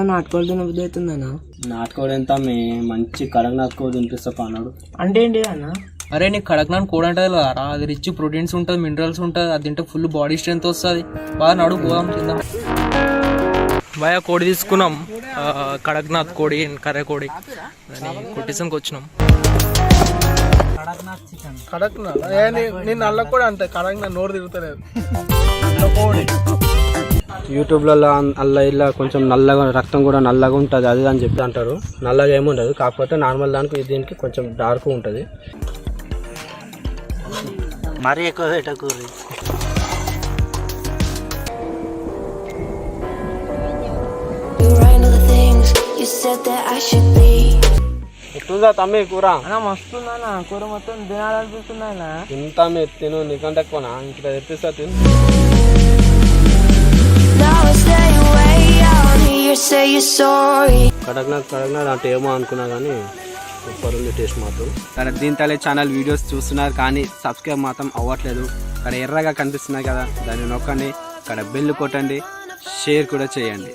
నాటుకోడి తినబుద్ధి అవుతుందన్నా. నాటుకోడి ఎంత మంచి కడగనాథ్ కోడి తినిపిస్తా అన్నాడు. అంటే ఏంటి అన్న? అరే నీకు కడక్నాథ్ కోడి అంటే రా, అది రిచ్ ప్రోటీన్స్ ఉంటుంది, మినరల్స్ ఉంటుంది, అది తింటే ఫుల్ బాడీ స్ట్రెంత్ వస్తుంది. బాగా నడు పోదాం తిందాం. బాగా కోడి తీసుకున్నాం, కడక్నాథ్ కోడి, కర్ర కోడి, దాన్ని కొట్టిసంకి వచ్చినాం. కడక్నాథ్ నేను నల్ల కూడా అంతే, కడక్నాథ్ నోరు తిరుగుతలేదు. యూట్యూబ్లలో అల్ల ఇలా కొంచెం నల్లగా రక్తం కూడా నల్లగా ఉంటుంది అది అని చెప్పి అంటారు. నల్లగా ఏముండదు, కాకపోతే నార్మల్ దానికి దీనికి కొంచెం డార్క్ ఉంటుంది. మరీ ఎక్కువ పెట్టకూరి. ఎట్లుందా తమ్మి కూర? మస్తుందన్నా కూర, మొత్తం తినాలనిపిస్తుందా? ఇంత తిను, నీకంటే ఎక్కువనా? ఇంకా తెప్పిస్తా తిను. కడక్నాథ్ అంటే ఏమో అనుకున్నా కానీ సూపర్ ఉంది టేస్ట్ మాత్రం. కానీ దీంతో ఛానల్ వీడియోస్ చూస్తున్నారు కానీ సబ్స్క్రైబ్ మాత్రం అవ్వట్లేదు. ఇక్కడ ఎర్రగా కనిపిస్తున్నాయి కదా, దాన్ని నొక్కండి, ఇక్కడ బెల్ కొట్టండి, షేర్ కూడా చేయండి.